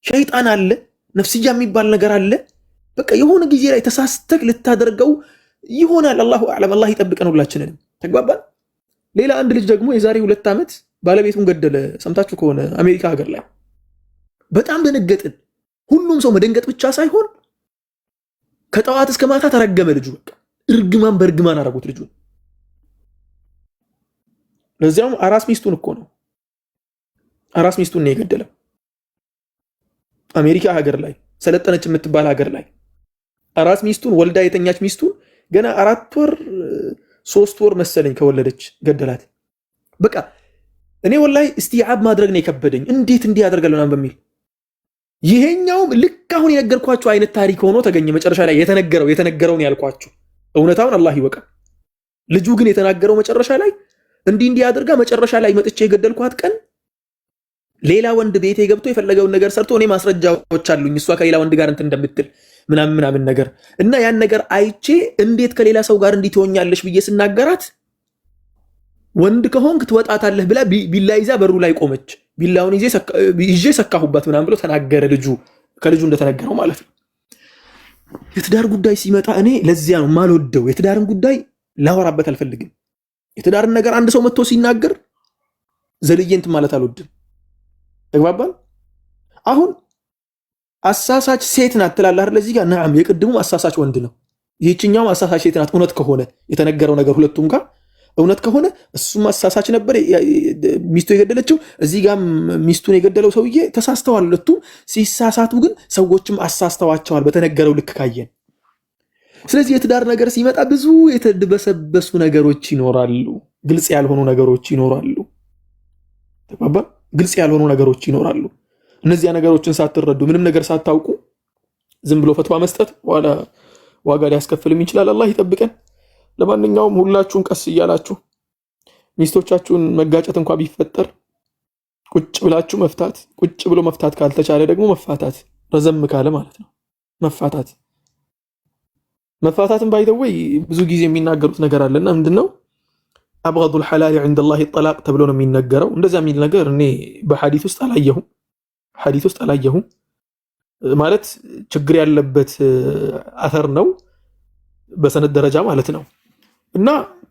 ሸይጣን አለ፣ ነፍስያ የሚባል ነገር አለ። በቃ የሆነ ጊዜ ላይ ተሳስተክ ልታደርገው ይሆናል። አላሁ አዕለም። አላህ ይጠብቀን ሁላችንንም። ተግባባን። ሌላ አንድ ልጅ ደግሞ የዛሬ 2 ዓመት ባለቤቱን ገደለ። ሰምታችሁ ከሆነ አሜሪካ ሀገር ላይ በጣም ደነገጥን። ሁሉም ሰው መደንገጥ ብቻ ሳይሆን ከጠዋት እስከ ማታ ተረገመ ልጁ። በቃ እርግማን በእርግማን አረጉት ልጁን። ለዚያውም አራስ ሚስቱን እኮ ነው፣ አራስ ሚስቱን ነው የገደለው። አሜሪካ ሀገር ላይ ሰለጠነች የምትባል ሀገር ላይ አራስ ሚስቱን ወልዳ የተኛች ሚስቱን ገና 4 ወር 3 ወር መሰለኝ ከወለደች ገደላት። በቃ እኔ ወላሂ እስቲዓብ ማድረግ ነው የከበደኝ። እንዴት እንዲህ ያደርጋል በሚል ይሄኛውም ልክ አሁን የነገርኳችሁ አይነት ታሪክ ሆኖ ተገኘ። መጨረሻ ላይ የተነገረውን ያልኳችሁ እውነታውን አላህ ይወቃል። ልጁ ግን የተናገረው መጨረሻ ላይ እንዲህ አድርጋ መጨረሻ ላይ መጥቼ የገደልኳት ቀን ሌላ ወንድ ቤቴ ገብቶ የፈለገውን ነገር ሰርቶ እኔ ማስረጃዎች አሉኝ እሷ ከሌላ ወንድ ጋር እንትን እንደምትል ምናምን ነገር እና ያን ነገር አይቼ እንዴት ከሌላ ሰው ጋር እንዲህ ትሆኛለሽ ብዬ ስናገራት ወንድ ከሆንክ ትወጣታለህ ብላ ቢላ ይዛ በሩ ላይ ቆመች። ቢላውን ይዤ ሰካሁባት ምናምን ብሎ ተናገረ። ከልጁ እንደተነገረው ማለት ነው። የትዳር ጉዳይ ሲመጣ እኔ ለዚያ ነው ማልወደው። የትዳርን ጉዳይ ላወራበት አልፈልግም። የትዳርን ነገር አንድ ሰው መጥቶ ሲናገር ዘልዬ እንትን ማለት አልወድም። ተግባባን። አሁን አሳሳች ሴት ናት ትላለህ አይደል? እዚህ ጋር ነዓም፣ የቅድሙም አሳሳች ወንድ ነው፣ ይህችኛውም አሳሳች ሴት ናት። እውነት ከሆነ የተነገረው ነገር ሁለቱም ጋር እውነት ከሆነ እሱም አሳሳች ነበር ሚስቱ የገደለችው፣ እዚህ ጋር ሚስቱን የገደለው ሰውዬ ተሳስተዋል። ሁለቱም ሲሳሳቱ ግን ሰዎችም አሳስተዋቸዋል በተነገረው ልክ ካየን። ስለዚህ የትዳር ነገር ሲመጣ ብዙ የተደበሰበሱ ነገሮች ይኖራሉ፣ ግልጽ ያልሆኑ ነገሮች ይኖራሉ። ተግባባን። ግልጽ ያልሆኑ ነገሮች ይኖራሉ። እነዚያ ነገሮችን ሳትረዱ ምንም ነገር ሳታውቁ ዝም ብሎ ፈትዋ መስጠት ዋላ ዋጋ ሊያስከፍልም ይችላል። አላህ ይጠብቀን። ለማንኛውም ሁላችሁን ቀስ እያላችሁ ሚስቶቻችሁን መጋጨት እንኳን ቢፈጠር ቁጭ ብላችሁ መፍታት፣ ቁጭ ብሎ መፍታት ካልተቻለ ደግሞ መፋታት፣ ረዘም ካለ ማለት ነው መፋታትን ባይተወይ ብዙ ጊዜ የሚናገሩት ነገር አለና ምንድነው አብገዱል ሐላል ዐንደላሂ ጠላቅ ተብሎ ነው የሚነገረው። እንደዛ የሚል ነገር እኔ በሐዲስ ውስጥ አላየሁም። ማለት ችግር ያለበት አተር ነው በሰነድ ደረጃ ማለት ነው። እና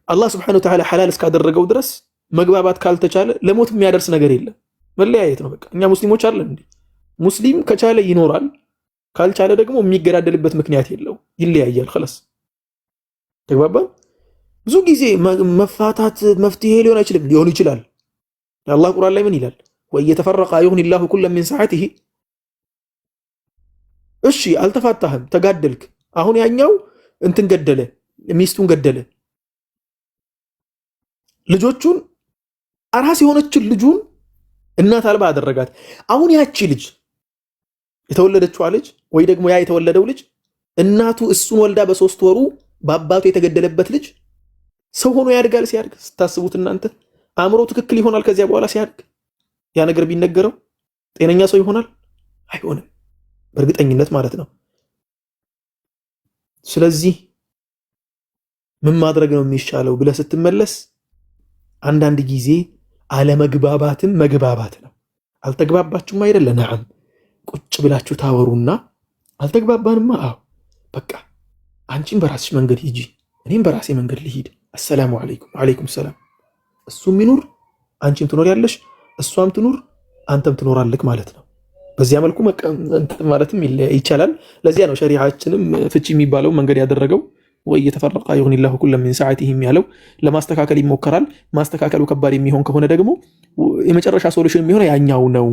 አላህ ስብሐነሁ ወተዓላ ሐላል እስካደረገው ድረስ መግባባት ካልተቻለ ለሞት የሚያደርስ ነገር የለም፣ መለያየት ነው በቃ። እኛ ሙስሊሞች አለን እንዴ? ሙስሊም ከቻለ ይኖራል፣ ካልቻለ ደግሞ የሚገዳደልበት ምክንያት የለው፣ ይለያያል። خلاص ተግባባን። ብዙ ጊዜ መፋታት መፍትሄ ሊሆን ይችላል። የአላህ ቁርአን ላይ ምን ይላል? ወየተፈረቀ ይሁንላሁ ኩለ ሚን ሰዓቲሂ። እሺ አልተፋታህም፣ ተጋደልክ። አሁን ያኛው እንትን ገደለ፣ ሚስቱን ገደለ፣ ልጆቹን አራስ የሆነችን ልጁን እናት አልባ አደረጋት። አሁን ያቺ ልጅ የተወለደችዋ ልጅ ወይ ደግሞ ያ የተወለደው ልጅ እናቱ እሱን ወልዳ በ3 ወሩ በአባቱ የተገደለበት ልጅ ሰው ሆኖ ያድጋል። ሲያድግ ስታስቡት እናንተ አእምሮ ትክክል ይሆናል? ከዚያ በኋላ ሲያድግ ያ ነገር ቢነገረው ጤነኛ ሰው ይሆናል? አይሆንም፣ በእርግጠኝነት ማለት ነው። ስለዚህ ምን ማድረግ ነው የሚሻለው ብለህ ስትመለስ አንዳንድ ጊዜ አለመግባባትም መግባባት ነው። አልተግባባችሁም አይደለ? ነዓም፣ ቁጭ ብላችሁ ታወሩና አልተግባባንማ፣ አዎ በቃ አንቺም በራስሽ መንገድ ሂጂ፣ እኔም በራሴ መንገድ ልሂድ። አሰላሙ አለይኩም ወአለይኩም ሰላም። እሱም ይኑር አንቺም ትኖር ያለሽ፣ እሷም ትኑር አንተም ትኖራለህ ማለት ነው። በዚያ መልኩ ማለትም ይቻላል። ለዚያ ነው ሸሪዓችንም ፍቺ የሚባለው መንገድ ያደረገው። ወይ የተፈረቀ ይሁንላሁ ኩለ ሚን ሰዓቲሂም ያለው ለማስተካከል ይሞከራል። ማስተካከሉ ከባድ የሚሆን ከሆነ ደግሞ የመጨረሻ ሶሉሽን የሚሆነው ያኛው ነው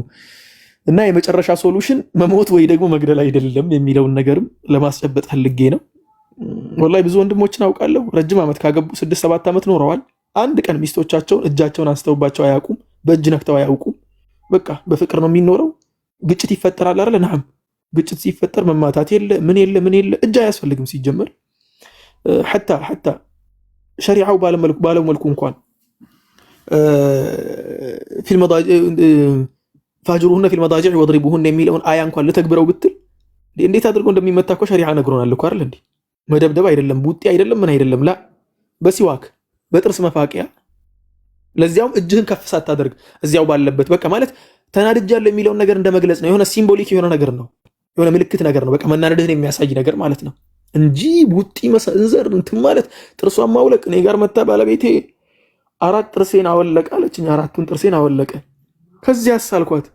እና የመጨረሻ ሶሉሽን መሞት ወይ ደግሞ መግደል አይደለም የሚለውን ነገርም ለማስጨበጥ ፈልጌ ነው። ወላሂ ብዙ ወንድሞችን አውቃለሁ ረጅም ዓመት ካገቡ 6-7 ዓመት ኖረዋል። አንድ ቀን ሚስቶቻቸውን እጃቸውን አንስተውባቸው አያውቁም፣ በእጅ ነክተው አያውቁም። በቃ በፍቅር ነው የሚኖረው። ግጭት ይፈጠራል አይደል? ነዓም፣ ግጭት ሲፈጠር መማታት የለ ምን የለ እጅ አያስፈልግም ሲጀመር። ሐታ ሸሪዓው ባለው መልኩ እንኳን ፋጅሩሁነ ፊል መዳጂዕ ወድሪቡሁነ የሚለውን አያ እንኳን ልተግብረው ብትል እንዴት አድርጎ እንደሚመታ እኮ ሸሪዓ ነግሮናል እኮ አይደል እንዴ? መደብደብ አይደለም፣ ቡጢ አይደለም፣ ምን አይደለም፣ ላ በሲዋክ በጥርስ መፋቂያ፣ ለዚያውም እጅህን ከፍ ሳታደርግ እዚያው ባለበት። በቃ ማለት ተናድጃለሁ የሚለውን ነገር እንደመግለጽ ነው። የሆነ ሲምቦሊክ የሆነ ነገር ነው፣ የሆነ ምልክት ነገር ነው። በቃ መናደድህን የሚያሳይ ነገር ማለት ነው እንጂ ቡጢ መሰንዘር እንትን ማለት ጥርሷን ማውለቅ። እኔ ጋር መታ ባለቤቴ 4 ጥርሴን አወለቀ አለችኝ። 4ቱን ጥርሴን አወለቀ። ከዚያ አሳልኳት።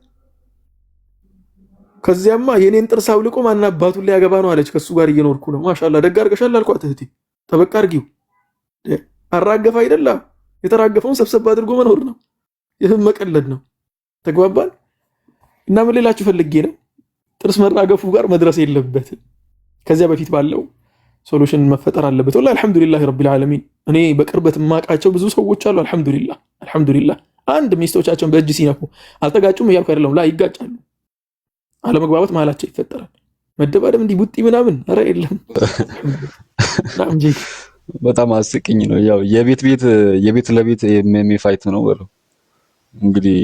ከዚያማ የኔን ጥርስ አውልቆ ማን አባቱን ሊያገባ ነው አለች። ከሱ ጋር እየኖርኩ ነው። ማሻአላ ደግ አድርገሻል አልኳት። እህቴ ተበቃ አድርጊው። አራገፈ አይደለ? የተራገፈውን ሰብሰብ አድርጎ መኖር ነው። ይህም መቀለድ ነው። ተግባባን። እና ምን ሌላችሁ ፈልጌ ነው፣ ጥርስ መራገፉ ጋር መድረስ የለበትም። ከዚያ በፊት ባለው ሶሉሽን መፈጠር አለበት። ወላሂ አልሐምዱሊላህ ረቢል ዓለሚን። እኔ በቅርበት የማውቃቸው ብዙ ሰዎች አሉ። አልሐምዱሊላህ አንድ ሚስቶቻቸውን በእጅ ሲነኩ አልተጋጩም እያልኩ አይደለም፣ ላ ይጋጫሉ። አለመግባባት መሀላቸው ይፈጠራል። መደባደብ እንዲህ ቡጢ ምናምን ኧረ የለም። በጣም አስቂኝ ነው። ያው የቤት ለቤት የሚፋይት ነው በለው እንግዲህ።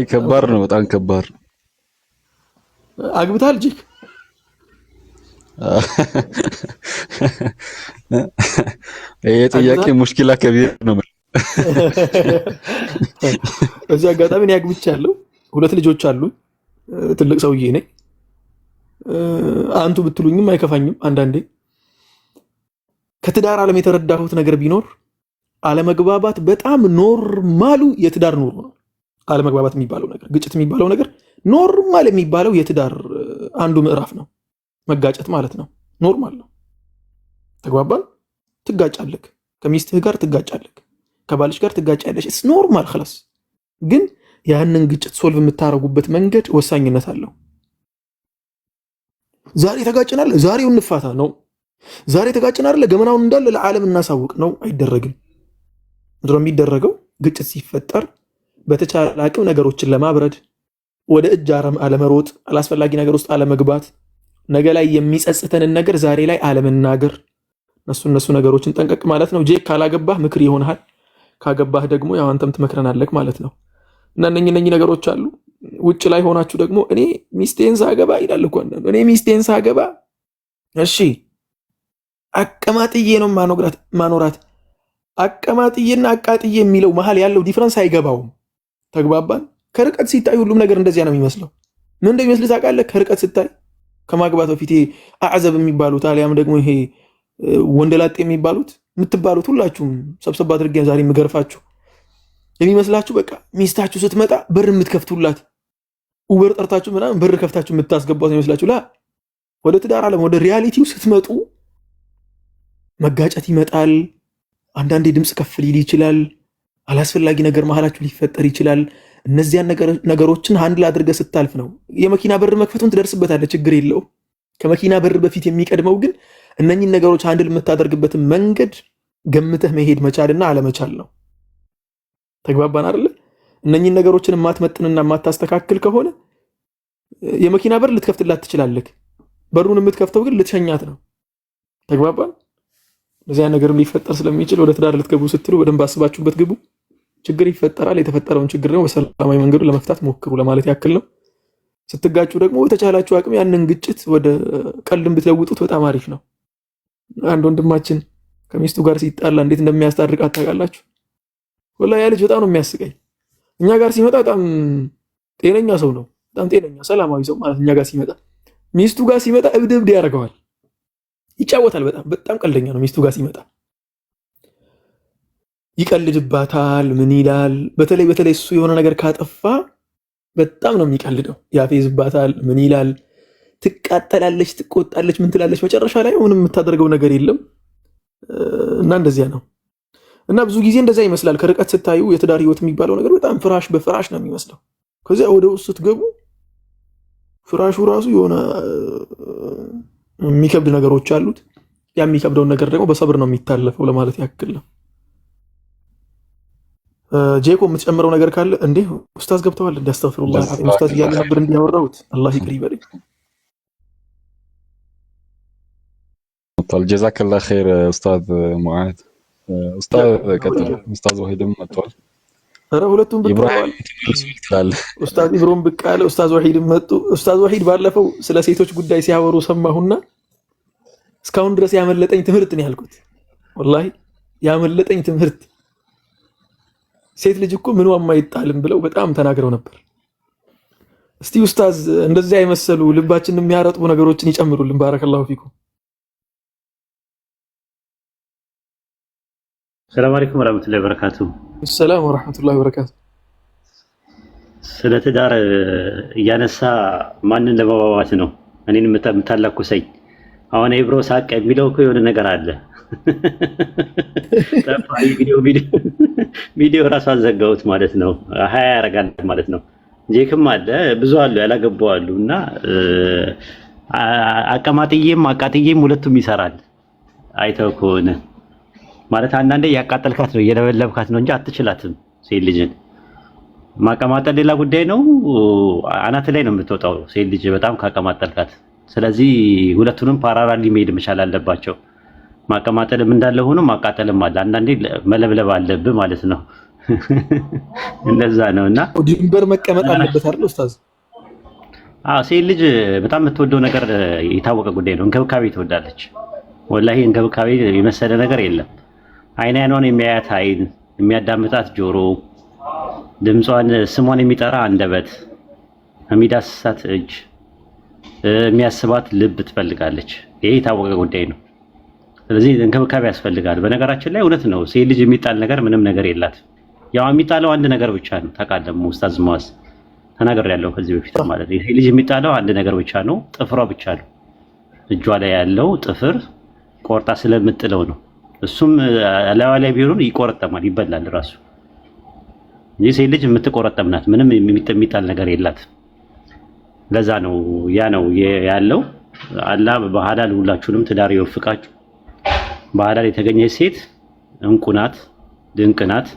ከባድ ነው፣ በጣም ከባድ ነው። አግብታል ጂክ? ይሄ ጥያቄ ሙሽኪላ ከቢር ነው። በዚህ አጋጣሚ እኔ አግብቻለሁ። 2 ልጆች አሉ። ትልቅ ሰውዬ ነኝ። አንቱ ብትሉኝም አይከፋኝም። አንዳንዴ ከትዳር ዓለም የተረዳሁት ነገር ቢኖር አለመግባባት በጣም ኖርማሉ የትዳር ኑሮ ነው። አለመግባባት የሚባለው ነገር፣ ግጭት የሚባለው ነገር ኖርማል የሚባለው የትዳር አንዱ ምዕራፍ ነው። መጋጨት ማለት ነው። ኖርማል ነው። ተግባባን። ትጋጫለህ፣ ከሚስትህ ጋር ትጋጫለህ፣ ከባልሽ ጋር ትጋጫለሽ። እስ ኖርማል خلاص። ግን ያንን ግጭት ሶልቭ የምታረጉበት መንገድ ወሳኝነት አለው። ዛሬ ተጋጭናል፣ ዛሬው እንፋታ ነው። ዛሬ ተጋጭናል፣ ለገመናውን እንዳለ ለዓለም እናሳውቅ ነው። አይደረግም። ምንድን ነው የሚደረገው? ግጭት ሲፈጠር በተቻለ አቅም ነገሮችን ለማብረድ ወደ እጅ አለመሮጥ፣ አላስፈላጊ ነገር ውስጥ አለመግባት፣ ነገ ላይ የሚጸጽተንን ነገር ዛሬ ላይ አለመናገር፣ እነሱ ነገሮችን ጠንቀቅ ማለት ነው። ጄክ ካላገባህ ምክር ይሆንሃል፣ ካገባህ ደግሞ ያው አንተም ትመክረናለህ ማለት ነው። እና እነኚህ ነገሮች አሉ። ውጭ ላይ ሆናችሁ ደግሞ እኔ ሚስቴን ሳገባ ይላል እኮ እኔ ሚስቴን ሳገባ እሺ አቀማጥዬ ነው ማኖራት። አቀማጥዬና አቃጥዬ የሚለው መሀል ያለው ዲፍረንስ አይገባውም። ተግባባን። ከርቀት ሲታይ ሁሉም ነገር እንደዚያ ነው የሚመስለው። ምን እንደሚመስል ታውቃለህ? ከርቀት ሲታይ ከማግባት በፊት አዕዘብ የሚባሉት አሊያም ደግሞ ይሄ ወንደላጤ የሚባሉት የምትባሉት ሁላችሁም ሰብሰብ አድርጌ ዛሬ የምገርፋችሁ የሚመስላችሁ በቃ ሚስታችሁ ስትመጣ በር የምትከፍቱላት ኡበር ጠርታችሁ ምናምን በር ከፍታችሁ የምታስገባት የሚመስላችሁ። ላ ወደ ትዳር ዓለም ወደ ሪያሊቲው ስትመጡ መጋጨት ይመጣል። አንዳንዴ ድምፅ ከፍ ሊል ይችላል። አላስፈላጊ ነገር መሀላችሁ ሊፈጠር ይችላል። እነዚያን ነገሮችን ሃንድል አድርገህ ስታልፍ ነው። የመኪና በር መክፈቱን ትደርስበታለህ፣ ችግር የለውም። ከመኪና በር በፊት የሚቀድመው ግን እነኚህን ነገሮች ሃንድል የምታደርግበትን መንገድ ገምተህ መሄድ መቻልና አለመቻል ነው። ተግባባን አይደለ? እነኚህን ነገሮችን የማትመጥንና የማታስተካክል ከሆነ የመኪና በር ልትከፍትላት ትችላለህ። በሩን የምትከፍተው ግን ልትሸኛት ነው። ተግባባን? እዚያ ነገርም ሊፈጠር ስለሚችል ወደ ትዳር ልትገቡ ስትሉ በደንብ አስባችሁበት ግቡ። ችግር ይፈጠራል። የተፈጠረውን ችግር ደግሞ በሰላማዊ መንገዱ ለመፍታት ሞክሩ ለማለት ያክል ነው። ስትጋጩ ደግሞ በተቻላችሁ አቅም ያንን ግጭት ወደ ቀልድም ብትለውጡት በጣም አሪፍ ነው። አንድ ወንድማችን ከሚስቱ ጋር ሲጣላ እንዴት እንደሚያስታርቃት ታውቃላችሁ? ወላሂ ያ ልጅ በጣም ነው የሚያስቀኝ። እኛ ጋር ሲመጣ በጣም ጤነኛ ሰው ነው፣ በጣም ጤነኛ ሰላማዊ ሰው ማለት። እኛ ጋር ሲመጣ ሚስቱ ጋር ሲመጣ እብድ ያደርገዋል፣ ይጫወታል። በጣም ቀልደኛ ነው። ሚስቱ ጋር ሲመጣ ይቀልድባታል፣ ምን ይላል። በተለይ እሱ የሆነ ነገር ካጠፋ በጣም ነው የሚቀልደው፣ ያፌዝባታል፣ ምን ይላል። ትቃጠላለች፣ ትቆጣለች፣ ምን ትላለች። መጨረሻ ላይ ምንም የምታደርገው ነገር የለም እና እንደዚያ ነው። እና ብዙ ጊዜ እንደዚያ ይመስላል። ከርቀት ስታዩ የትዳር ህይወት የሚባለው ነገር በጣም ፍራሽ በፍራሽ ነው የሚመስለው። ከዚያ ወደ ውስጥ ስትገቡ ፍራሹ ራሱ የሆነ የሚከብድ ነገሮች አሉት። ያ የሚከብደውን ነገር ደግሞ በሰብር ነው የሚታለፈው ለማለት ያክል ነው። ጄኮ የምትጨምረው ነገር ካለ እንዴ? ኡስታዝ ገብተዋል። እንዲያስተፍሩላህ ኡስታዝ እያለ ነበር እንዲያወራሁት። አላህ ይቅር ይበለኝ። ጀዛከላህ ኸይር ኡስታዝ ሙዓዝ። ኡስታዝ ቀጥል። ኡስታዝ ወሂድም መጥቷል። ኧረ ሁለቱም ብቅ ብለዋል። ኡስታዝ ኢብሮም ብቅ አለ፣ ኡስታዝ ወሂድም መጡ። ኡስታዝ ወሂድ ባለፈው ስለ ሴቶች ጉዳይ ሲያወሩ ሰማሁና እስካሁን ድረስ ያመለጠኝ ትምህርት ነው ያልኩት። ወላሂ ያመለጠኝ ትምህርት ሴት ልጅ እኮ ምንም አይጣልም ብለው በጣም ተናግረው ነበር። እስቲ ኡስታዝ እንደዚህ አይመሰሉ ልባችንን የሚያረጥቡ ነገሮችን ይጨምሩልን። ባረከላሁ ፊኩም። ሰላም አለይኩም ወራህመቱላሂ ወበረካቱ። ሰላም ወራህመቱላሂ ወበረካቱ። ስለ ትዳር እያነሳ ማንን ለማባባት ነው እኔን የምታላኩሰኝ? አሁን ኢብሮ ሳቅ የሚለው እኮ የሆነ ነገር አለ። ጠፋይ ቪዲዮ ራሱ አዘጋሁት ማለት ነው። ሀያ ያደርጋል ማለት ነው። ጄክም አለ ብዙ አሉ ያላገባው አሉ እና አቀማጥዬም አቃጥዬም ሁለቱም ይሰራል። አይተው ከሆነ ማለት አንዳንዴ ያቃጠልካት ነው እየለበለብካት ነው እንጂ አትችላትም። ሴት ልጅን ማቀማጠል ሌላ ጉዳይ ነው። አናት ላይ ነው የምትወጣው ሴት ልጅ በጣም ካቀማጠልካት። ስለዚህ ሁለቱንም ፓራራሊ መሄድ መቻል አለባቸው። ማቀማጠልም እንዳለ ሆኖ ማቃጠልም አለ። አንዳንዴ መለብለብ አለብህ ማለት ነው። እንደዛ ነውና ድንበር መቀመጥ አለበት አይደል ኡስታዝ? ሴት ልጅ በጣም የምትወደው ነገር የታወቀ ጉዳይ ነው። እንክብካቤ ትወዳለች። ወላሂ እንክብካቤ የመሰለ ነገር የለም። አይኗን የሚያያት አይን፣ የሚያዳምጣት ጆሮ፣ ድምጿን ስሟን የሚጠራ አንደበት፣ የሚዳስሳት እጅ፣ የሚያስባት ልብ ትፈልጋለች። ይሄ የታወቀ ጉዳይ ነው። ስለዚህ እንክብካቤ ያስፈልጋል። በነገራችን ላይ እውነት ነው። ሴት ልጅ የሚጣል ነገር ምንም ነገር የላት። ያው የሚጣለው አንድ ነገር ብቻ ነው። ታውቃለህ ኡስታዝ ሙአዝ ተናግሬያለሁ ከዚህ በፊት ማለት ነው። ሴት ልጅ የሚጣለው አንድ ነገር ብቻ ነው፣ ጥፍሯ ብቻ ነው። እጇ ላይ ያለው ጥፍር ቆርጣ ስለምጥለው ነው። እሱም ላዋ ላይ ቢሆን ይቆረጠማል፣ ይበላል ራሱ። ይህ ሴት ልጅ የምትቆረጠም ናት። ምንም የሚጣል ነገር የላት። ለዛ ነው ያ ነው ያለው። አላህ በሐላል ሁላችሁንም ትዳር ይወፍቃችሁ። በሐላል የተገኘች ሴት እንቁ ናት፣ ድንቅ ናት።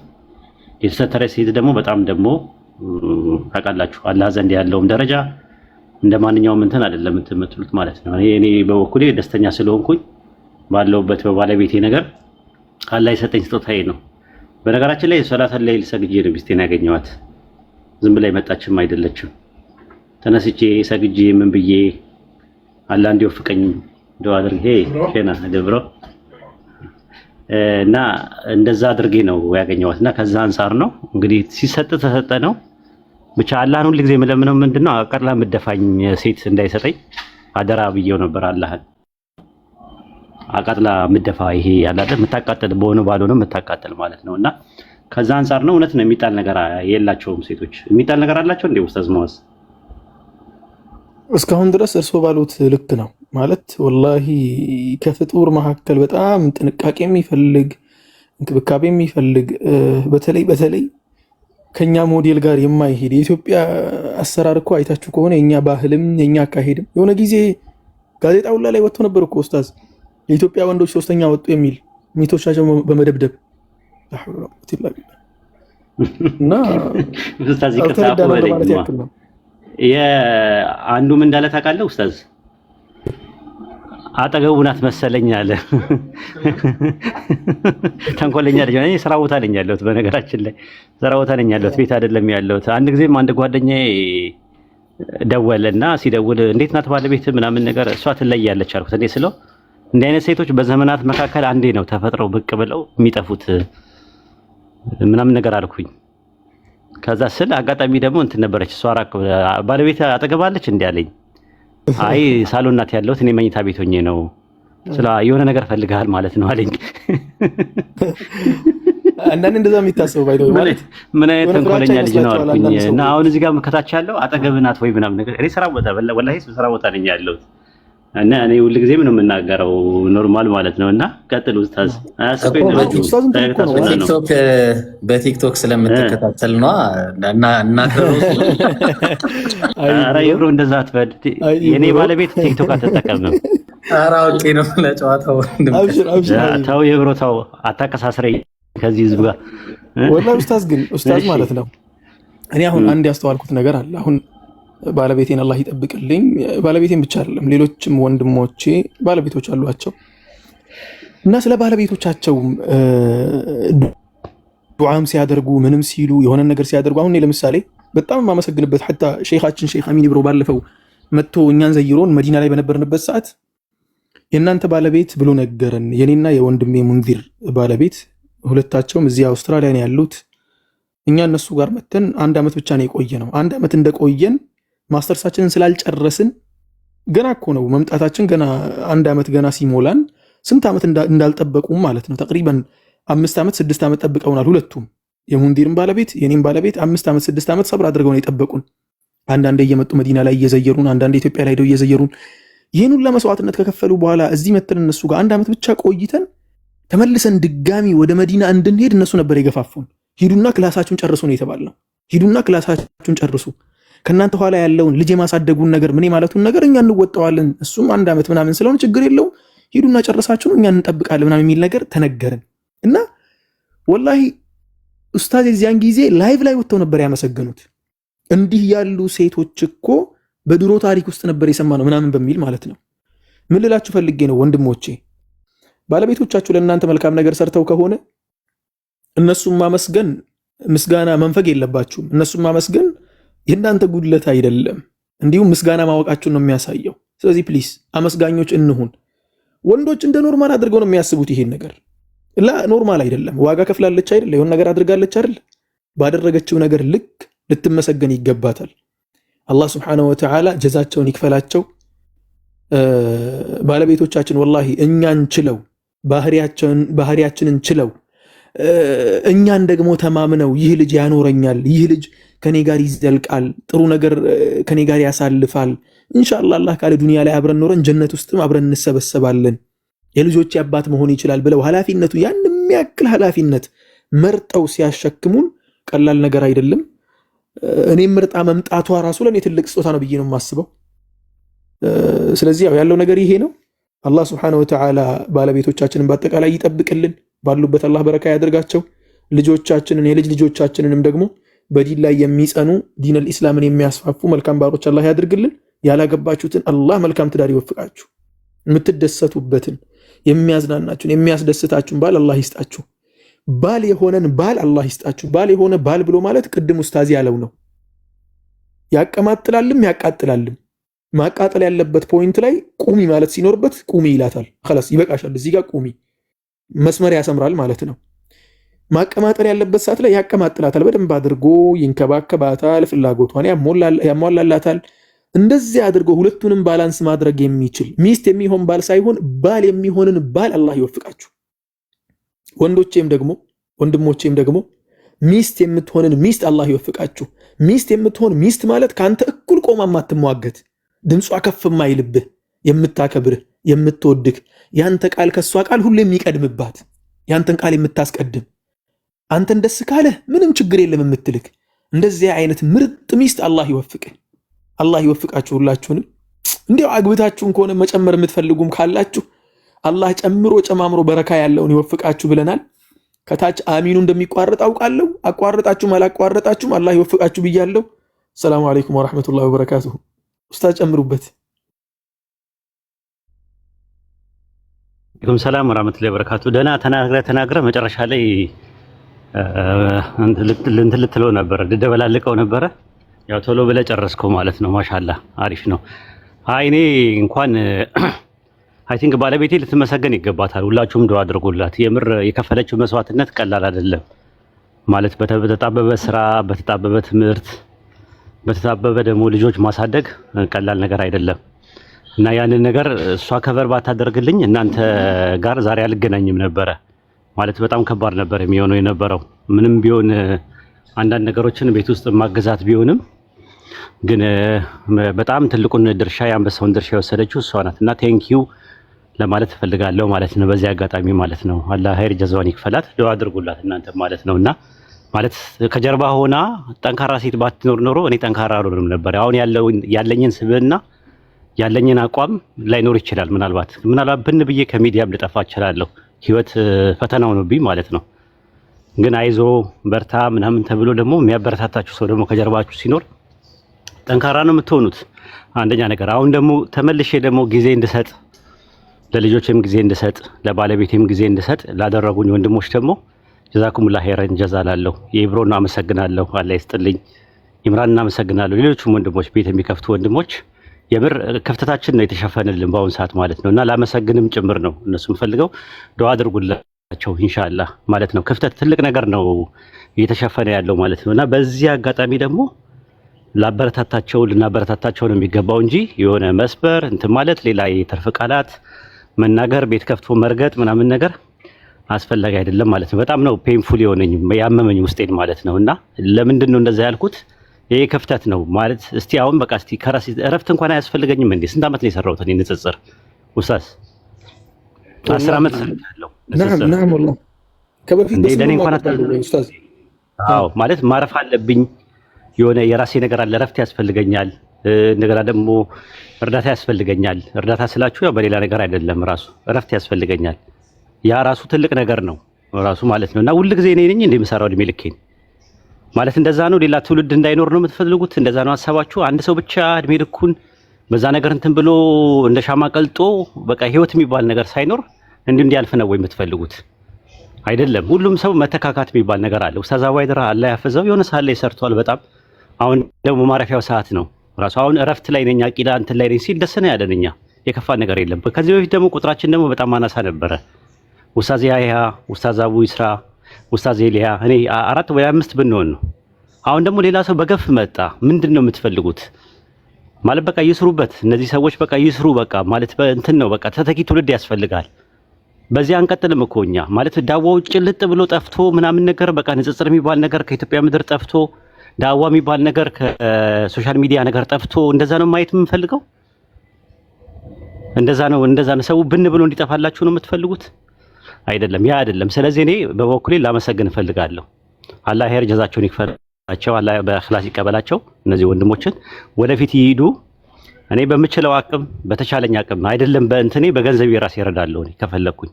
የተሰተረች ሴት ደግሞ በጣም ደግሞ ታውቃላችሁ አላህ ዘንድ ያለውም ደረጃ እንደ ማንኛውም እንትን አይደለም የምትሉት ማለት ነው። እኔ በበኩሌ ደስተኛ ስለሆንኩኝ ባለውበት በባለቤቴ ነገር አላህ የሰጠኝ ስጦታዬ ነው። በነገራችን ላይ ሶላተል ለይል ሰግጄ ነው ሚስቴን ያገኘኋት። ዝም ብላ የመጣችም አይደለችም። ተነስቼ ሰግጄ ምን ብዬ አላህ እንዲወፍቀኝ ዱአ አድርጌ ሸና ደብሮ እና እንደዛ አድርጌ ነው ያገኘኋት እና ከዛ አንሳር ነው እንግዲህ ሲሰጥ ተሰጠ ነው። ብቻ አላህን ሁሉ ጊዜ የምለምነው ምንድነው አቀርላ ምደፋኝ ሴት እንዳይሰጠኝ አደራ ብዬው ነበር አላህን። አቃጥላ ምደፋ ይሄ ያላደ የምታቃጥል በሆነ ባልሆነ የምታቃጥል ማለት ነውና ከዛ አንሳር ነው። እውነት ነው የሚጣል ነገር የላቸውም ሴቶች። የሚጣል ነገር አላቸው እንዴ ኡስታዝ ሙአዝ? እስካሁን ድረስ እርስዎ ባሉት ልክ ነው ማለት ወላሂ ከፍጡር መካከል በጣም ጥንቃቄ የሚፈልግ እንክብካቤ የሚፈልግ በተለይ ከኛ ሞዴል ጋር የማይሄድ የኢትዮጵያ አሰራር እኮ አይታችሁ ከሆነ የኛ ባህልም የኛ አካሄድም የሆነ ጊዜ ጋዜጣው ላይ ወጥቶ ነበር እኮ ኡስታዝ የኢትዮጵያ ወንዶች ሶስተኛ ወጡ የሚል ሚቶቻቸው በመደብደብ እና ኡስታዝ ይከታተሉ ነው የአንዱም እንዳለ ታውቃለህ ኡስታዝ አጠገቡ ናት መሰለኝ አለ። ተንኮለኛ ልጅ ነኝ። ስራ ቦታ ነኝ ያለሁት። በነገራችን ላይ ስራ ቦታ ነኝ ያለሁት፣ ቤት አይደለም ያለሁት። አንድ ጊዜም አንድ ጓደኛዬ ደወለና ሲደውል እንዴት ናት ባለቤት ምናምን ነገር እሷ ትለያለች አልኩት። እንዴ ስለው እንዲህ አይነት ሴቶች በዘመናት መካከል አንዴ ነው ተፈጥረው ብቅ ብለው የሚጠፉት ምናምን ነገር አልኩኝ። ከዛ ስል አጋጣሚ ደግሞ እንትን ነበረች እሷ ራቅ ባለቤት አጠገባለች እንዴ አለኝ። አይ ሳሎን ናት ያለሁት እኔ መኝታ ቤት ሆኜ ነው። ስለ የሆነ ነገር ፈልጋል ማለት ነው አለኝ። አንዳንዴ እንደዛ የሚታሰበው ባይደው ማለት ምን አይነት ተንኮለኛ ልጅ ነው አልኩኝ። እና አሁን እዚህ ጋር ከታች ያለው አጠገብ ናት ወይ ምናምን ነገር እኔ ስራ ቦታ ወላሂ ስራ ቦታ ነኝ ያለሁት እና እኔ ሁሉ ጊዜ ምን የምናገረው ኖርማል ማለት ነውና ቀጥል ኡስታዝ። በቲክቶክ ስለምትከታተል ነው እና ኧረ ይብሮ እንደዛ አትበል። የኔ ባለቤት ቲክቶክ አትጠቀምም። ኧረ አውቄ ነው ለጨዋታው። ተው ይብሮ ተው፣ አታቀሳስረኝ ከዚህ ህዝብ ጋር ወላሂ። ኡስታዝ ማለት ነው እኔ አሁን አንድ ያስተዋልኩት ነገር አለ። አሁን ባለቤቴን አላህ ይጠብቅልኝ። ባለቤቴን ብቻ አይደለም ሌሎችም ወንድሞቼ ባለቤቶች አሏቸው እና ስለ ባለቤቶቻቸው ዱዓም ሲያደርጉ ምንም ሲሉ የሆነ ነገር ሲያደርጉ አሁን ለምሳሌ በጣም የማመሰግንበት ሐታ ሼኻችን ሼኽ አሚን ብሮ ባለፈው መጥቶ እኛን ዘይሮን መዲና ላይ በነበርንበት ሰዓት የእናንተ ባለቤት ብሎ ነገረን። የኔና የወንድሜ ሙንዚር ባለቤት ሁለታቸውም እዚህ አውስትራሊያ ነው ያሉት እኛ እነሱ ጋር መተን 1 ዓመት ብቻ ነው የቆየ ነው። 1 ዓመት እንደቆየን ማስተርሳችንን ስላልጨረስን ገና እኮ ነው መምጣታችን። ገና 1 ዓመት ገና ሲሞላን ስንት ዓመት እንዳልጠበቁም ማለት ነው። ተቅሪበን 5 ዓመት 6 ዓመት ጠብቀውናል። ሁለቱም የሙንዲርም ባለቤት የኔም ባለቤት 5 ዓመት 6 ዓመት ሰብር አድርገው ነው የጠበቁን። አንዳንዴ እየመጡ መዲና ላይ እየዘየሩን፣ አንዳንዴ ኢትዮጵያ ላይ ሄደው እየዘየሩን ይህን ሁሉ መስዋዕትነት ከከፈሉ በኋላ እዚህ መተን እነሱ ጋር 1 ዓመት ብቻ ቆይተን ተመልሰን ድጋሚ ወደ መዲና እንድንሄድ እነሱ ነበር የገፋፉን። ሂዱና ክላሳችሁን ጨርሱ ነው የተባልነው። ሂዱና ክላሳችሁን ጨርሱ፣ ከእናንተ ኋላ ያለውን ልጅ የማሳደጉን ነገር ምን ማለቱን ነገር እኛ እንወጣዋለን፣ እሱም 1 ዓመት ምናምን ስለሆነ ችግር የለውም፣ ሂዱና ጨርሳችሁ ነው እኛ እንጠብቃለን ምናምን የሚል ነገር ተነገርን እና ወላሂ ኡስታዝ የዚያን ጊዜ ላይቭ ላይ ወጥተው ነበር ያመሰገኑት። እንዲህ ያሉ ሴቶች እኮ በድሮ ታሪክ ውስጥ ነበር የሰማነው ምናምን በሚል ማለት ነው። ምን ልላችሁ ፈልጌ ነው ወንድሞቼ፣ ባለቤቶቻችሁ ለእናንተ መልካም ነገር ሰርተው ከሆነ እነሱም ማመስገን ምስጋና መንፈግ የለባችሁም። እነሱም ማመስገን የእናንተ ጉድለት አይደለም፣ እንዲሁም ምስጋና ማወቃችሁን ነው የሚያሳየው። ስለዚህ ፕሊስ አመስጋኞች እንሁን። ወንዶች እንደ ኖርማል አድርገው ነው የሚያስቡት ይሄን ነገር። ላ ኖርማል አይደለም። ዋጋ ከፍላለች አይደለ? የሆነ ነገር አድርጋለች አይደለ? ባደረገችው ነገር ልክ ልትመሰገን ይገባታል። አላህ ስብሓነሁ ወተዓላ ጀዛቸውን ይክፈላቸው። ባለቤቶቻችን ወላሂ እኛን ችለው ባህሪያችንን ችለው እኛን ደግሞ ተማምነው ይህ ልጅ ያኖረኛል፣ ይህ ልጅ ከኔ ጋር ይዘልቃል፣ ጥሩ ነገር ከኔ ጋር ያሳልፋል፣ ኢንሻአላህ አላህ ካለ ዱንያ ላይ አብረን ኖረን ጀነት ውስጥም አብረን እንሰበሰባለን፣ የልጆች አባት መሆን ይችላል ብለው ኃላፊነቱ ያን የሚያክል ኃላፊነት መርጠው ሲያሸክሙን ቀላል ነገር አይደለም። እኔም ምርጣ መምጣቷ ራሱ ለኔ ትልቅ ስጦታ ነው ብዬ ነው የማስበው። ስለዚህ ያለው ነገር ይሄ ነው። አላህ Subhanahu Wa Ta'ala ባለቤቶቻችንን በአጠቃላይ ይጠብቅልን፣ ባሉበት አላህ በረካ ያደርጋቸው። ልጆቻችንን የልጅ ልጆቻችንንም ደግሞ በዲን ላይ የሚጸኑ ዲን አልኢስላምን የሚያስፋፉ መልካም ባሮች አላህ ያድርግልን። ያላገባችሁትን አላህ መልካም ትዳር ይወፍቃችሁ። የምትደሰቱበትን የሚያዝናናችሁን የሚያስደስታችሁን ባል አላህ ይስጣችሁ። ባል የሆነን ባል አላህ ይስጣችሁ። ባል የሆነ ባል ብሎ ማለት ቅድም ኡስታዝ ያለው ነው። ያቀማጥላልም ያቃጥላልም። ማቃጠል ያለበት ፖይንት ላይ ቁሚ ማለት ሲኖርበት ቁሚ ይላታል። خلاص ይበቃሻል፣ እዚህ ጋር ቁሚ፣ መስመር ያሰምራል ማለት ነው። ማቀማጠል ያለበት ሰዓት ላይ ያቀማጥላታል፣ በደንብ አድርጎ ይንከባከባታል፣ ፍላጎቷን ያሟላላታል። እንደዚህ አድርጎ ሁለቱንም ባላንስ ማድረግ የሚችል ሚስት የሚሆን ባል ሳይሆን ባል የሚሆንን ባል አላህ ይወፍቃችሁ። ወንድሞቼም ደግሞ ሚስት የምትሆንን ሚስት አላህ ይወፍቃችሁ። ሚስት የምትሆን ሚስት ማለት ካንተ እኩል ቆማ ማትሟገት፣ ድምጿ ከፍ ማይልብህ፣ የምታከብርህ፣ የምትወድህ፣ ያንተ ቃል ከሷ ቃል ሁሉ የሚቀድምባት፣ ያንተን ቃል የምታስቀድም፣ አንተን ደስ ካለ ምንም ችግር የለም የምትልክ፣ እንደዚህ አይነት ምርጥ ሚስት አላህ ይወፍቅህ። አላህ ይወፍቃችሁ ሁላችሁንም። እንዲያው አግብታችሁን ከሆነ መጨመር የምትፈልጉም ካላችሁ አላህ ጨምሮ ጨማምሮ በረካ ያለውን ይወፍቃችሁ ብለናል። ከታች አሚኑ እንደሚቋረጥ አውቃለሁ። አቋረጣችሁም አላቋረጣችሁም አላህ ይወፍቃችሁ ብያለሁ። ሰላሙ አለይኩም ወራህመቱላሂ ወበረካቱሁ። ኡስታዝ ጨምሩበት። ወአለይኩም ሰላም ወራህመቱላሂ ወበረካቱሁ። ደህና ተናግረ መጨረሻ ላይ ልትለው ነበር፣ ልደበላልቀው ነበረ። ያው ቶሎ ብለህ ጨረስከው ማለት ነው። ማሻአላህ አሪፍ ነው። አይ እኔ እንኳን አይ ቲንክ ባለቤቴ ልትመሰገን ይገባታል። ሁላችሁም ዱዓ አድርጉላት። የምር የከፈለችው መስዋዕትነት ቀላል አይደለም ማለት በተጣበበ ስራ፣ በተጣበበ ትምህርት፣ በተጣበበ ደግሞ ልጆች ማሳደግ ቀላል ነገር አይደለም እና ያንን ነገር እሷ ከበር ባታደርግልኝ እናንተ ጋር ዛሬ አልገናኝም ነበረ ማለት በጣም ከባድ ነበር የሚሆነው የነበረው። ምንም ቢሆን አንዳንድ ነገሮችን ቤት ውስጥ ማገዛት ቢሆንም ግን በጣም ትልቁን ድርሻ የአንበሳውን ድርሻ የወሰደችው እሷ ናት እና ቴንኪዩ ለማለት እፈልጋለሁ ማለት ነው። በዚህ አጋጣሚ ማለት ነው አላህ ኸይር ጀዛዋን ይክፈላት። ዱዓ አድርጉላት እናንተ ማለት ነውና ማለት ከጀርባ ሆና ጠንካራ ሴት ባትኖር ኖሮ እኔ ጠንካራ አልሆንም ነበር። አሁን ያለኝን ስብዕና ያለኝን አቋም ላይኖር ይችላል። ምናልባት ብን ብዬ ከሚዲያም ልጠፋ እችላለሁ። ህይወት ፈተናው ነው ማለት ነው። ግን አይዞ በርታ ምናምን ተብሎ ደግሞ የሚያበረታታችሁ ሰው ደግሞ ከጀርባችሁ ሲኖር ጠንካራ ነው የምትሆኑት። አንደኛ ነገር አሁን ደግሞ ተመልሼ ደግሞ ጊዜ እንድሰጥ ለልጆችም ጊዜ እንድሰጥ ለባለቤቴም ጊዜ እንድሰጥ ላደረጉኝ ወንድሞች ደግሞ ጀዛኩሙላህ ኸይረን ጀዛ ላለሁ። የኢብሮን አመሰግናለሁ፣ አላህ ይስጥልኝ። ኢምራን እናመሰግናለሁ። ሌሎችም ወንድሞች ቤት የሚከፍቱ ወንድሞች የምር ክፍተታችን ነው የተሸፈነልን በአሁን ሰዓት ማለት ነውና ላመሰግንም ጭምር ነው እነሱም ፈልገው ዱዓ አድርጉልን። አላቸው ኢንሻአላህ ማለት ነው። ክፍተት ትልቅ ነገር ነው እየተሸፈነ ያለው ማለት ነው። እና በዚህ አጋጣሚ ደግሞ ልናበረታታቸው ነው የሚገባው እንጂ የሆነ መስበር እንትን ማለት ሌላ የተርፍ ቃላት መናገር ቤት ከፍቶ መርገጥ ምናምን ነገር አስፈላጊ አይደለም ማለት ነው። በጣም ነው ፔንፉል የሆነኝ ያመመኝ ውስጤን ማለት ነው። እና ለምንድን ነው እንደዛ ያልኩት? ይሄ ክፍተት ነው ማለት እስቲ አሁን በቃ እስቲ ከራስ እረፍት እንኳን አያስፈልገኝም እንዴ? ስንት ዓመት ነው የሰራሁት እኔ ንጽጽር ኡስታዝ 10 ዓመት ሰርቻለሁ። ነዓም ወላሂ ከበፊት ለኔ እንኳን ኡስታዝ አዎ ማለት ማረፍ አለብኝ። የሆነ የራሴ ነገር አለ፣ እረፍት ያስፈልገኛል። እንደገና ደግሞ እርዳታ ያስፈልገኛል። እርዳታ ስላችሁ ያው በሌላ ነገር አይደለም፣ ራሱ እረፍት ያስፈልገኛል። ያ ራሱ ትልቅ ነገር ነው ራሱ ማለት ነው። እና ሁሉ ጊዜ እኔ ነኝ እንደ የምሰራው እድሜ ልኬን ማለት እንደዛ ነው። ሌላ ትውልድ እንዳይኖር ነው የምትፈልጉት? እንደዛ ነው ሀሳባችሁ? አንድ ሰው ብቻ እድሜ ልኩን በዛ ነገር እንትን ብሎ እንደ ሻማ ቀልጦ በቃ ህይወት የሚባል ነገር ሳይኖር እንዲያልፍ ነው ወይ የምትፈልጉት? አይደለም። ሁሉም ሰው መተካካት የሚባል ነገር አለ። ኡስታዝ አዋይድራ አላህ ያፈዘው የሆነ ሰዓት ላይ ሰርቷል በጣም። አሁን ደግሞ ማረፊያው ሰዓት ነው ራሱ። አሁን እረፍት ላይ ነኝ አቂዳ እንትን ላይ ነኝ ሲል ደስ ነው ያለን እኛ። የከፋ ነገር የለም። ከዚህ በፊት ደግሞ ቁጥራችን ደግሞ በጣም አናሳ ነበረ። ኡስታዝ ያህያ፣ ኡስታዝ አቡ ይስራ፣ ኡስታዝ ኤልያ እኔ 4 ወይ 5 ብንሆን ነው። አሁን ደግሞ ሌላ ሰው በገፍ መጣ። ምንድን ነው የምትፈልጉት? ማለት በቃ ይስሩበት እነዚህ ሰዎች በቃ ይስሩ በቃ ማለት እንትን ነው በቃ ተተኪ ትውልድ ያስፈልጋል። በዚህ አንቀጥልም እኮ እኛ ማለት ዳዋው ጭልጥ ብሎ ጠፍቶ ምናምን ነገር በቃ ንጽጽር የሚባል ነገር ከኢትዮጵያ ምድር ጠፍቶ ዳዋ የሚባል ነገር ከሶሻል ሚዲያ ነገር ጠፍቶ እንደዛ ነው ማየት የምንፈልገው። እንደዛ ነው ሰው ብን ብሎ እንዲጠፋላችሁ ነው የምትፈልጉት? አይደለም፣ ያ አይደለም። ስለዚህ እኔ በበኩሌ ላመሰግን እፈልጋለሁ። አላህ ኸይር ጀዛቸውን ይክፈላቸው፣ አላህ በእኽላስ ይቀበላቸው። እነዚህ ወንድሞችን ወደፊት ይሄዱ። እኔ በምችለው አቅም በተቻለኝ አቅም አይደለም በእንትኔ በገንዘብ የራሴ እረዳለሁ። እኔ ከፈለኩኝ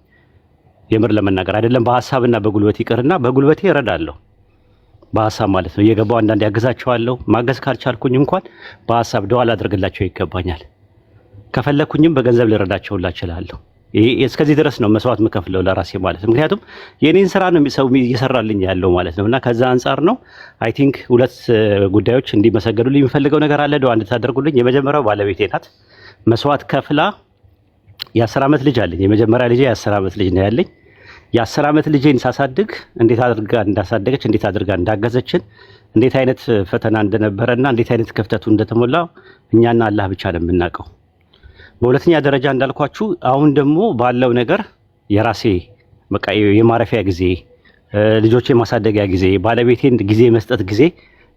የምር ለመናገር አይደለም በሐሳብና በጉልበት ይቅርና በጉልበቴ እረዳለሁ። በሐሳብ ማለት ነው እየገባው አንዳንድ ያግዛቸዋለሁ። ማገዝ ካልቻልኩኝ እንኳን በሐሳብ ደዋ ላደርግላቸው ይገባኛል። ከፈለኩኝም በገንዘብ ልረዳቸውላ እችላለሁ። ይሄ እስከዚህ ድረስ ነው መስዋዕት የምከፍለው ለራሴ ማለት ነው። ምክንያቱም የኔን ስራ ነው ሰው እየሰራልኝ ያለው ማለት ነው። እና ከዛ አንጻር ነው አይ ቲንክ 2 ጉዳዮች እንዲመሰገዱልኝ የሚፈልገው ነገር አለ። ደዋ እንድታደርጉልኝ። የመጀመሪያው ባለቤቴ ናት። መስዋዕት ከፍላ የ10 ዓመት ልጅ አለኝ። የመጀመሪያ ልጄ የ10 ዓመት ልጅ ነው ያለኝ። የ10 ዓመት ልጄን ሳሳድግ እንዴት አድርጋ እንዳሳደገች፣ እንዴት አድርጋ እንዳገዘችን፣ እንዴት አይነት ፈተና እንደነበረና እንዴት አይነት ክፍተቱ እንደተሞላ እኛና አላህ ብቻ ነው የምናውቀው። በሁለተኛ ደረጃ እንዳልኳችሁ አሁን ደግሞ ባለው ነገር የራሴ በቃ የማረፊያ ጊዜ፣ ልጆቼ ማሳደጊያ ጊዜ፣ ባለቤቴን ጊዜ መስጠት ጊዜ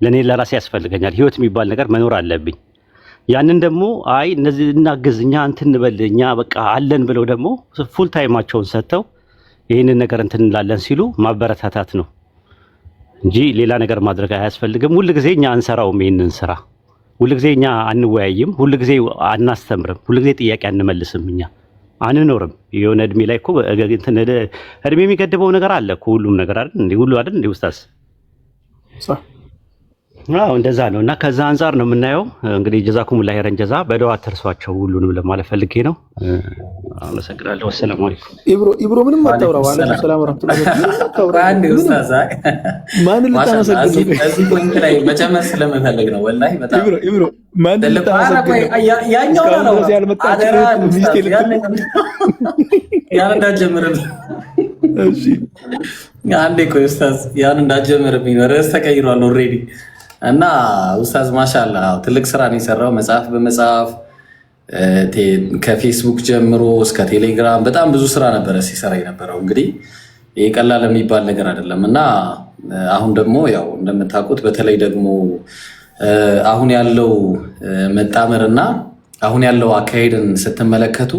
ለኔ ለራሴ ያስፈልገኛል። ህይወት የሚባል ነገር መኖር አለብኝ። ያንን ደግሞ አይ እነዚህ እናግዝ እኛ እንትን እንበል እኛ በቃ አለን ብለው ደግሞ ፉል ታይማቸውን ሰጥተው ይህንን ነገር እንትን እንላለን ሲሉ ማበረታታት ነው እንጂ ሌላ ነገር ማድረግ አያስፈልግም። ሁልጊዜ እኛ አንሰራውም ይህንን ስራ። ሁልጊዜ እኛ አንወያይም፣ ሁልጊዜ አናስተምርም፣ ሁልጊዜ ጥያቄ አንመልስም፣ እኛ አንኖርም። የሆነ እድሜ ላይ እኮ እድሜ የሚገድበው ነገር አለ እኮ ሁሉም ነገር አይደል እንዴ? ሁሉ አይደል እንዴ ኡስታዝ? አዎ እንደዛ ነው። እና ከዛ አንጻር ነው የምናየው። እንግዲህ ጀዛኩሙላህ ኸይረን ጀዛ። በደዋ አትርሷቸው ሁሉንም ለማለት ፈልጌ ነው። አመሰግናለሁ። ወሰላሙ አለይኩም። ኢብሮ ምንም አታውራው። አለይኩም ሰላም ወራህመቱላሂ ወበረካቱ። አንድ ኡስታዝ ማን ልታመሰግን ነው? እዚህ ፖይንት ላይ መጨመር ስለምፈልግ ነው። ወላሂ በጣም ኢብሮ ማን ልታመሰግን ነው? ያኛው ነው አደራ ሚስቴ ያን እንዳጀምርም እሺ፣ አንዴ ቆይ ኡስታዝ ያን እንዳጀምርም ርዕስ ተቀይሯል ኦልሬዲ። እና ኡስታዝ ማሻአላ ትልቅ ስራ ነው የሰራው። መጽሐፍ በመጽሐፍ ከፌስቡክ ጀምሮ እስከ ቴሌግራም በጣም ብዙ ስራ ነበረ ሲሰራ የነበረው። እንግዲህ ይሄ ቀላል የሚባል ነገር አይደለም። እና አሁን ደግሞ ያው እንደምታውቁት በተለይ ደግሞ አሁን ያለው መጣመርና አሁን ያለው አካሄድን ስትመለከቱ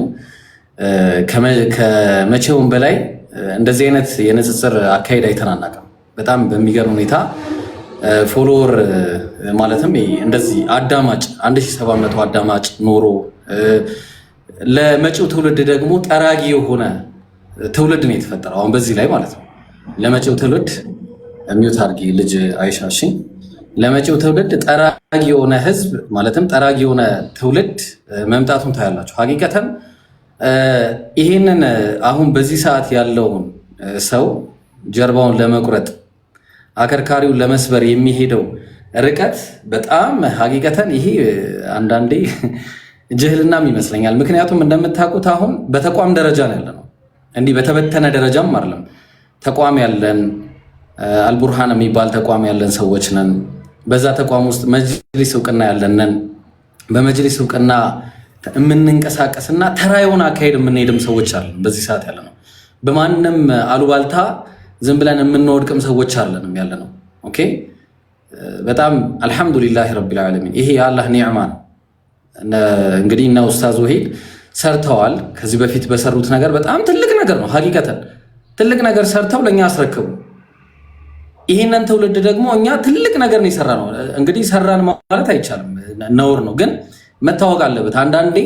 ከመቼውም በላይ እንደዚህ አይነት የንጽጽር አካሄድ አይተናናቅም። በጣም በሚገርም ሁኔታ ፎሎወር ማለትም እንደዚህ አዳማጭ 1700 አዳማጭ ኖሮ ለመጪው ትውልድ ደግሞ ጠራጊ የሆነ ትውልድ ነው የተፈጠረው አሁን በዚህ ላይ ማለት ነው። ለመጪው ትውልድ ሚውት አድርጊ ልጅ አይሻሽ። ለመጪው ትውልድ ጠራጊ የሆነ ህዝብ ማለትም ጠራጊ የሆነ ትውልድ መምጣቱን ታያላችሁ። ሀቂቀተን ይሄንን አሁን በዚህ ሰዓት ያለውን ሰው ጀርባውን ለመቁረጥ አከርካሪውን ለመስበር የሚሄደው ርቀት በጣም ሀቂቀተን ይሄ አንዳንዴ ጅህልናም ይመስለኛል። ምክንያቱም እንደምታውቁት አሁን በተቋም ደረጃ ነው ያለነው። እንዲህ በተበተነ ደረጃም አይደለም። ተቋም ያለን አልቡርሃን የሚባል ተቋም ያለን ሰዎች ነን። በዛ ተቋም ውስጥ መጅሊስ እውቅና ያለን ነን። በመጅሊስ እውቅና የምንንቀሳቀስና ተራ የሆነ አካሄድ የምንሄድም ሰዎች አለን። በዚህ ሰዓት ያለ ነው። በማንም አሉባልታ ዝም ብለን የምንወድቅም ሰዎች አለንም ያለ ነው። ኦኬ በጣም አልሐምዱሊላህ ረቢል ዓለሚን። ይሄ የአላህ ኒዕማ ነው። እንግዲህ እና ኡስታዝ ወሂድ ሰርተዋል። ከዚህ በፊት በሰሩት ነገር በጣም ትልቅ ነገር ነው። ሀቂቀተን ትልቅ ነገር ሰርተው ለእኛ አስረክቡ። ይህንን ትውልድ ደግሞ እኛ ትልቅ ነገር ነው የሰራ ነው። እንግዲህ ሰራን ማለት አይቻልም፣ ነውር ነው። ግን መታወቅ አለበት። አንዳንዴ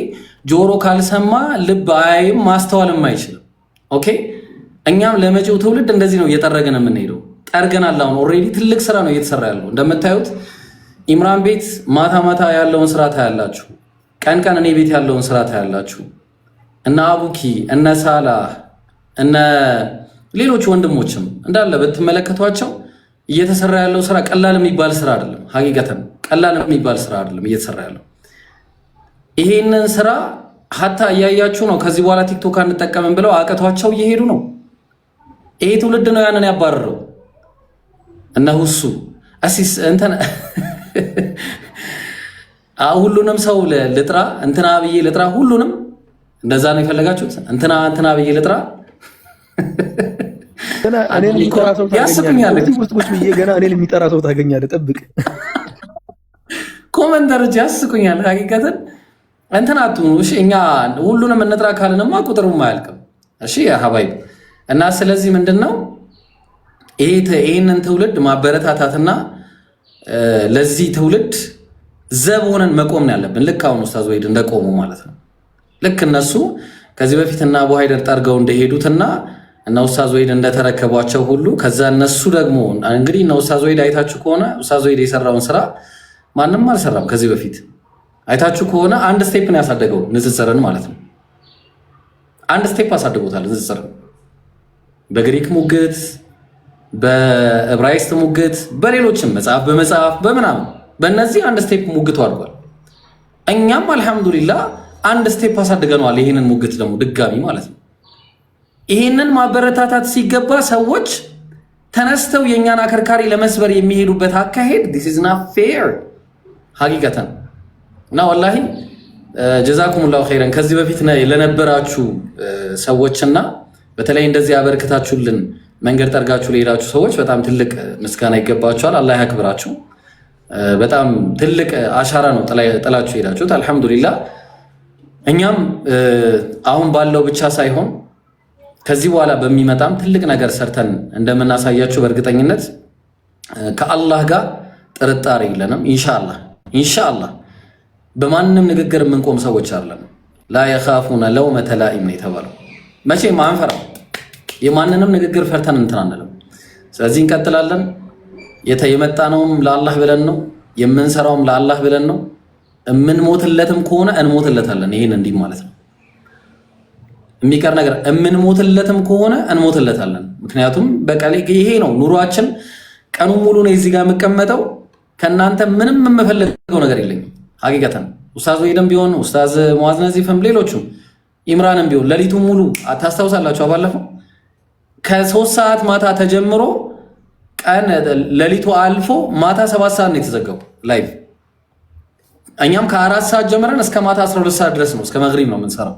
ጆሮ ካልሰማ ልብ አያይም፣ ማስተዋልም አይችልም። ኦኬ እኛም ለመጪው ትውልድ እንደዚህ ነው እየጠረግን የምንሄደው። ጠርገናል። አሁን ኦልሬዲ ትልቅ ስራ ነው እየተሰራ ያለው። እንደምታዩት ኢምራን ቤት ማታ ማታ ያለውን ስራ ታያላችሁ። ቀን ቀን እኔ ቤት ያለውን ስራ ታያላችሁ። እነ አቡኪ እነ ሳላህ እነ ሌሎች ወንድሞችም እንዳለ ብትመለከቷቸው እየተሰራ ያለው ስራ ቀላል የሚባል ስራ አይደለም። ሀቂቀተን ቀላል የሚባል ስራ አይደለም እየተሰራ ያለው። ይሄንን ስራ ሀታ እያያችሁ ነው። ከዚህ በኋላ ቲክቶክ አንጠቀምም ብለው አቀቷቸው እየሄዱ ነው። ይሄ ትውልድ ነው ያንን ያባረረው። እነ ሁሱ አሲስ እንትን ሁሉንም ሰው ልጥራ እንትና ብዬ ልጥራ፣ ሁሉንም እንደዛ ነው የፈለጋችሁት? እንትና ብዬ ልጥራ ያስቁኛል። ገና እኔን የሚጠራ ሰው ታገኛለህ፣ ጠብቅ። ኮመንተሮች ያስቁኛል። ሀቂቀትን እንትን አትሁኑ እሺ። እኛ ሁሉንም እንጥራ ካልንማ ቁጥሩም አያልቅም። እሺ ሀባይ እና ስለዚህ ምንድነው ይህንን ትውልድ ማበረታታትና ለዚህ ትውልድ ዘብ ሆነን መቆም ነው ያለብን። ልክ አሁን ኡስታዝ ወሂድ እንደቆሙ ማለት ነው። ልክ እነሱ ከዚህ በፊት እና አቡ ሀይደር ጠርገው እንደሄዱትና እና ኡስታዝ ወሂድ እንደተረከቧቸው ሁሉ ከዛ እነሱ ደግሞ እንግዲህ እና ኡስታዝ ወሂድ አይታችሁ ከሆነ ኡስታዝ ወሂድ የሰራውን ስራ ማንም አልሰራም። ከዚህ በፊት አይታችሁ ከሆነ አንድ ስቴፕ ነው ያሳደገው፣ ንጽጽርን ማለት ነው። አንድ ስቴፕ አሳድጎታል ንጽጽርን። በግሪክ ሙግት፣ በዕብራይስጥ ሙግት፣ በሌሎችም መጽሐፍ በመጽሐፍ በምናምን በእነዚህ አንድ ስቴፕ ሙግቱ አድርጓል። እኛም አልሐምዱሊላህ አንድ ስቴፕ አሳድገነዋል። ይህንን ሙግት ደግሞ ድጋሚ ማለት ነው። ይህንን ማበረታታት ሲገባ ሰዎች ተነስተው የእኛን አከርካሪ ለመስበር የሚሄዱበት አካሄድ this is not fair ሀቂቀተን እና ወላሂ ጀዛኩሙላሁ ኸይረን። ከዚህ በፊት ለነበራችሁ ሰዎችና በተለይ እንደዚህ ያበረክታችሁልን መንገድ ጠርጋችሁ ለሄዳችሁ ሰዎች በጣም ትልቅ ምስጋና ይገባችኋል። አላህ ያክብራችሁ። በጣም ትልቅ አሻራ ነው ጥላችሁ ሄዳችሁት። አልሐምዱሊላህ እኛም አሁን ባለው ብቻ ሳይሆን ከዚህ በኋላ በሚመጣም ትልቅ ነገር ሰርተን እንደምናሳያችሁ በእርግጠኝነት ከአላህ ጋር ጥርጣሬ የለንም። ኢንሻአላህ በማንም ንግግር የምንቆም ሰዎች አለን። ላ የኻፉነ ለውመተ ላኢም ነው የተባለው። መቼም አንፈራም። የማንንም ንግግር ፈርተን እንትን አንልም። ስለዚህ እንቀጥላለን። የመጣነውም ለአላህ ብለን ነው፣ የምንሰራውም ለአላህ ብለን ነው። የምንሞትለትም ከሆነ እንሞትለታለን። ይሄን እንዲህ ማለት ነው የሚቀር ነገር። የምንሞትለትም ከሆነ እንሞትለታለን። ምክንያቱም በቃ ይሄ ነው ኑሯችን። ቀኑን ሙሉ ነው እዚህ ጋር የምቀመጠው። ከእናንተ ምንም የምፈልገው ነገር የለኝም ሀቂቀተን። ኡስታዝ ወሂድም ቢሆን ኡስታዝ ሙአዝ ነዚፍም ሌሎቹም ኢምራንም ቢሆን ሌሊቱን ሙሉ ታስታውሳላችሁ። ባለፈው ከ3 ሰዓት ማታ ተጀምሮ ቀን ሌሊቱ አልፎ ማታ 7 ሰዓት ነው የተዘጋው ላይቭ። እኛም ከ4 ሰዓት ጀምረን እስከ ማታ 12 ሰዓት ድረስ ነው፣ እስከ መግሪብ ነው የምንሰራው።